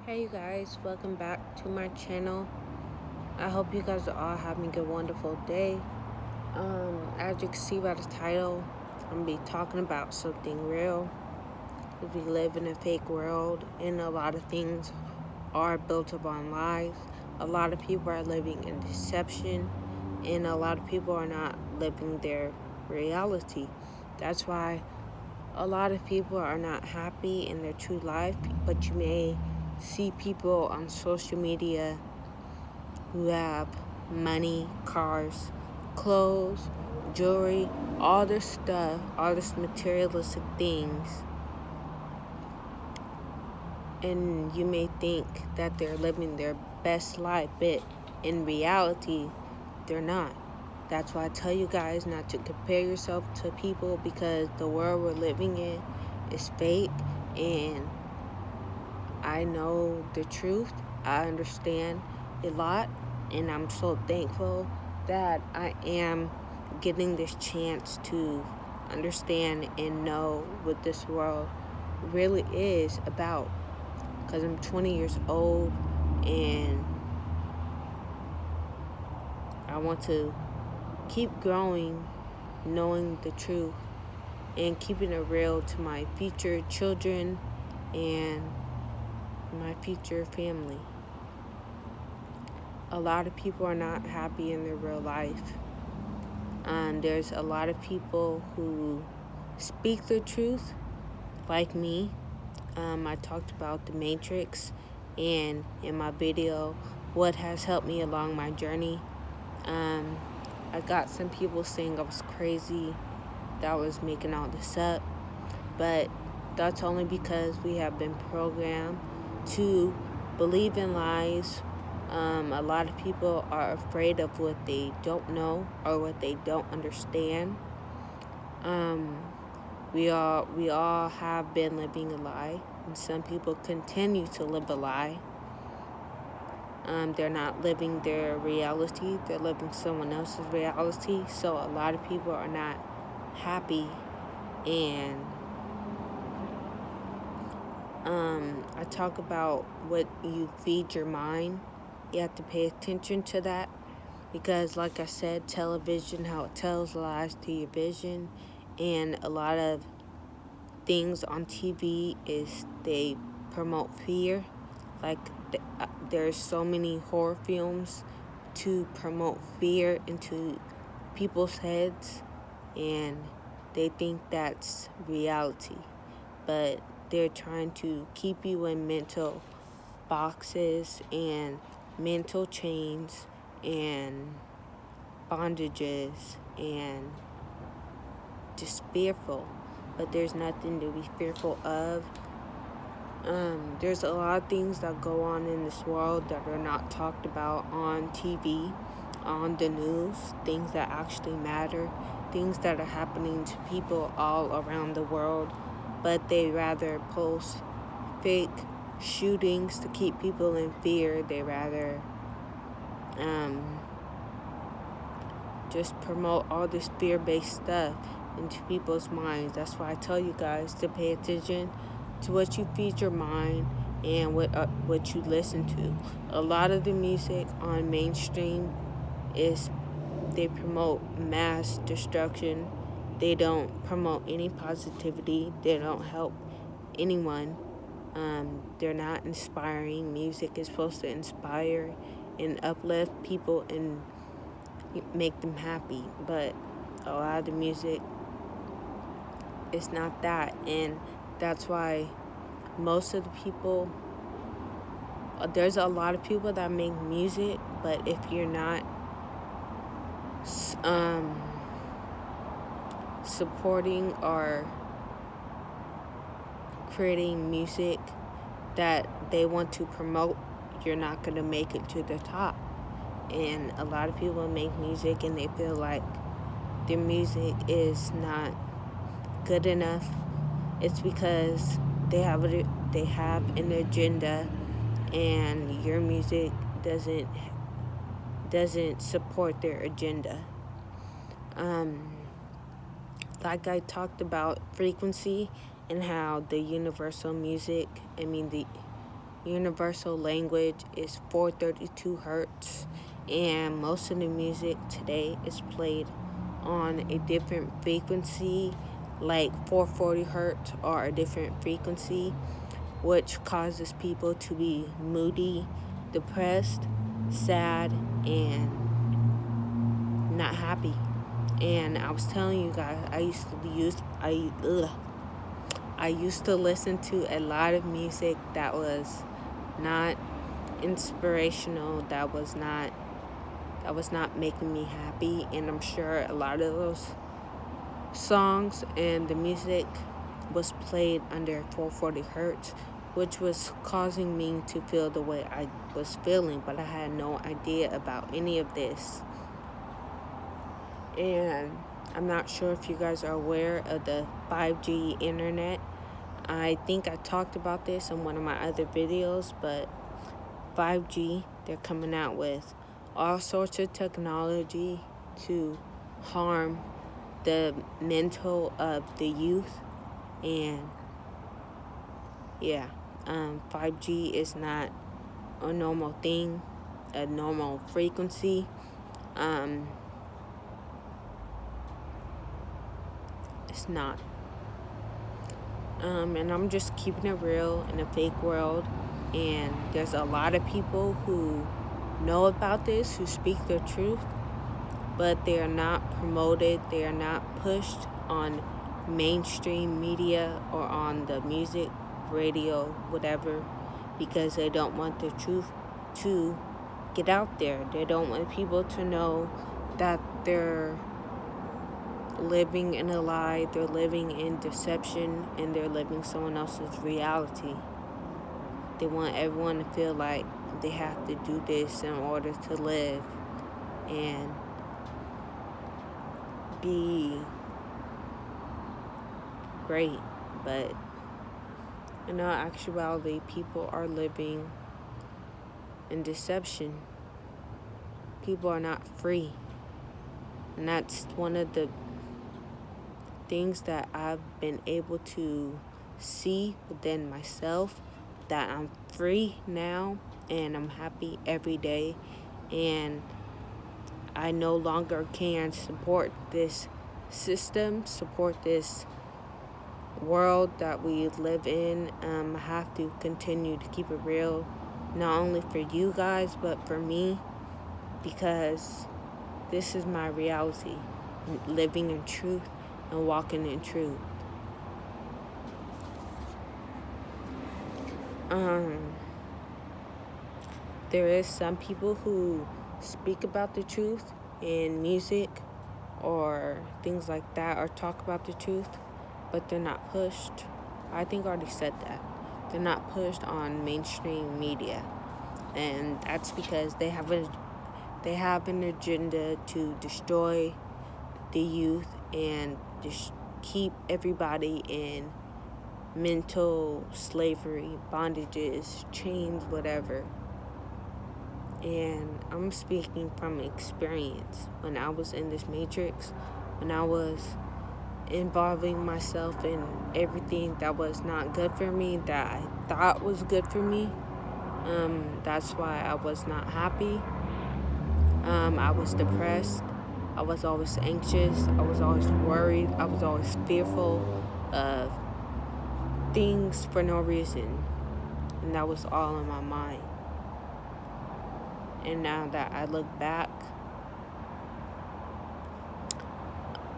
Hey you guys, welcome back to my channel. I hope you guys are all having a wonderful day. As you can see by the title, I'm gonna be talking about something real. We live in a fake world and a lot of things are built upon lies. A lot of people are living in deception and a lot of people are not living their reality. That's why a lot of people are not happy in their true life, but you may see people on social media who have money, cars, clothes, jewelry, all this stuff, all this materialistic things, and you may think that they're living their best life, but in reality, they're not. That's why I tell you guys not to compare yourself to people, because the world we're living in is fake, and I know the truth. I understand a lot, and I'm so thankful that I am getting this chance to understand and know what this world really is about, because I'm 20 years old and I want to keep growing, knowing the truth and keeping it real to my future children and my future family. A lot of people are not happy in their real life. There's a lot of people who speak the truth, like me. I talked about the Matrix, and in my video, what has helped me along my journey. I got some people saying I was crazy, that I was making all this up, but that's only because we have been programmed to believe in lies. A lot of people are afraid of what they don't know or what they don't understand. We all have been living a lie, and some people continue to live a lie. They're not living their reality, they're living someone else's reality. So a lot of people are not happy, and I talk about what you feed your mind. You have to pay attention to that, because like I said, television, how it tells lies to your vision, and a lot of things on TV is they promote fear. Like there's so many horror films to promote fear into people's heads, and they think that's reality, but they're trying to keep you in mental boxes and mental chains and bondages and just fearful. But there's nothing to be fearful of. There's a lot of things that go on in this world that are not talked about on TV, on the news, things that actually matter, things that are happening to people all around the world, but they rather post fake shootings to keep people in fear. They rather just promote all this fear-based stuff into people's minds. That's why I tell you guys to pay attention to what you feed your mind and what you listen to. A lot of the music on mainstream is, they promote mass destruction. They don't promote any positivity. They don't help anyone. They're not inspiring. Music is supposed to inspire and uplift people and make them happy, but a lot of the music is not that, and that's why most of the people, there's a lot of people that make music, but if you're not supporting or creating music that they want to promote, you're not going to make it to the top. And a lot of people make music and they feel like their music is not good enough. It's because they have an agenda, and your music doesn't support their agenda. Like I talked about frequency and how the universal music, universal language is 432 hertz, and most of the music today is played on a different frequency, like 440 hertz or a different frequency, which causes people to be moody, depressed, sad, and not happy. And I was telling you guys, I used to listen to a lot of music that was not inspirational, that was not making me happy, and I'm sure a lot of those songs and the music was played under 440 hertz, which was causing me to feel the way I was feeling, but I had no idea about any of this. And I'm not sure if you guys are aware of the 5G internet. I think I talked about this in one of my other videos, but 5G, they're coming out with all sorts of technology to harm the mental of the youth. And yeah, 5G is not a normal thing, a normal frequency. It's not. And I'm just keeping it real in a fake world. And there's a lot of people who know about this, who speak their truth, but they are not promoted, they are not pushed on mainstream media or on the music, radio, whatever, because they don't want the truth to get out there. They don't want people to know that they're living in a lie, they're living in deception, and they're living someone else's reality. They want everyone to feel like they have to do this in order to live and be great. But in all actuality, people are living in deception. People are not free. And that's one of the things that I've been able to see within myself, that I'm free now and I'm happy every day, and I no longer can support this system, support this world that we live in. I have to continue to keep it real, not only for you guys but for me, because this is my reality, living in truth and walking in truth. There is some people who speak about the truth in music or things like that, or talk about the truth, but they're not pushed. I think I already said that. They're not pushed on mainstream media, and that's because they have an agenda to destroy the youth and just keep everybody in mental slavery, bondages, chains, whatever. And I'm speaking from experience. When I was in this matrix, when I was involving myself in everything that was not good for me, that I thought was good for me, that's why I was not happy. I was depressed. I was always anxious. I was always worried. I was always fearful of things for no reason. And that was all in my mind. And now that I look back,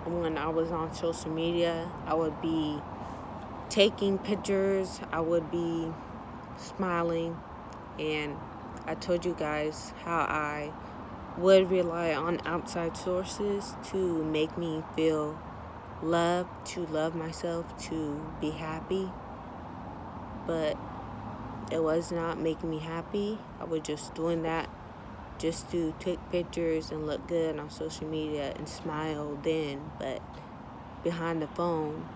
when I was on social media, I would be taking pictures, I would be smiling, and I told you guys how I would rely on outside sources to make me feel loved, to love myself, to be happy, but it was not making me happy. I was just doing that just to take pictures and look good on social media and smile then, but behind the phone,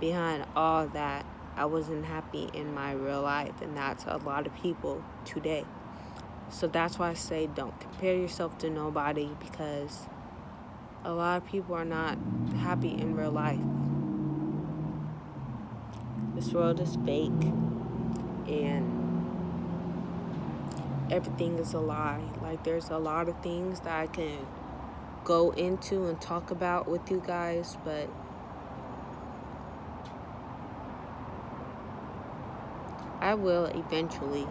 behind all that, I wasn't happy in my real life, and that's a lot of people today. So that's why I say don't compare yourself to nobody, because a lot of people are not happy in real life. This world is fake, and everything is a lie. Like, there's a lot of things that I can go into and talk about with you guys, but I will eventually.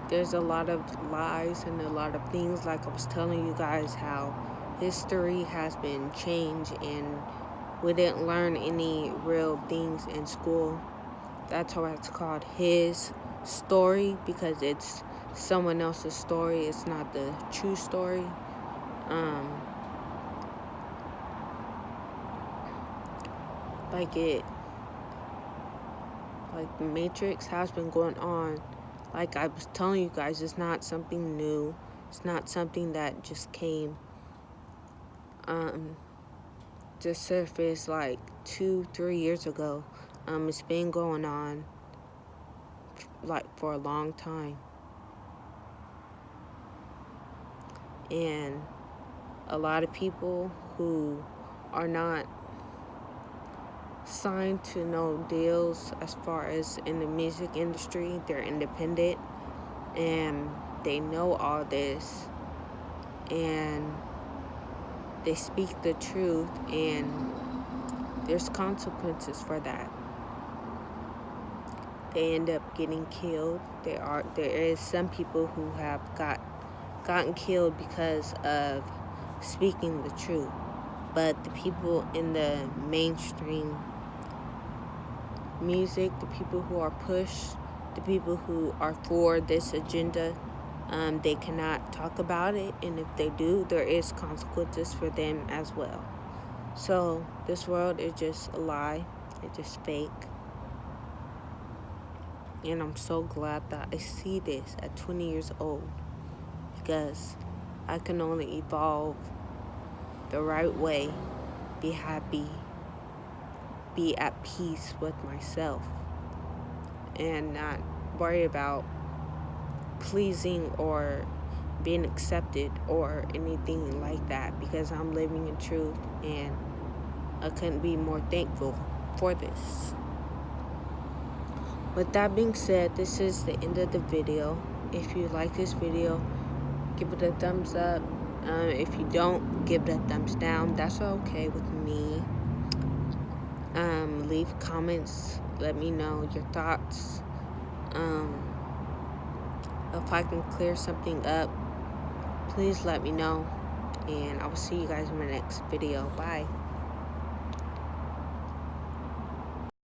There's a lot of lies and a lot of things, like I was telling you guys, how history has been changed and we didn't learn any real things in school. That's why it's called his story, because it's someone else's story. It's not the true story. Like the Matrix has been going on. Like I was telling you guys, it's not something new. It's not something that just came to surface like 2-3 years ago. It's been going on like for a long time. And a lot of people who are not signed to no deals as far as in the music industry, they're independent and they know all this and they speak the truth, and there's consequences for that. They end up getting killed. There is some people who have gotten killed because of speaking the truth. But the people in the mainstream music, the people who are pushed, the people who are for this agenda, they cannot talk about it, and if they do, there is consequences for them as well. So this world is just a lie. It's just fake. And I'm so glad that I see this at 20 years old, because I can only evolve the right way, be happy, be at peace with myself, and not worry about pleasing or being accepted or anything like that, because I'm living in truth, and I couldn't be more thankful for this. With that being said, this is the end of the video. If you like this video, give it a thumbs up. If you don't, give it a thumbs down. That's okay with me. Leave comments. Let me know your thoughts. If I can clear something up, please let me know. And I will see you guys in my next video. Bye.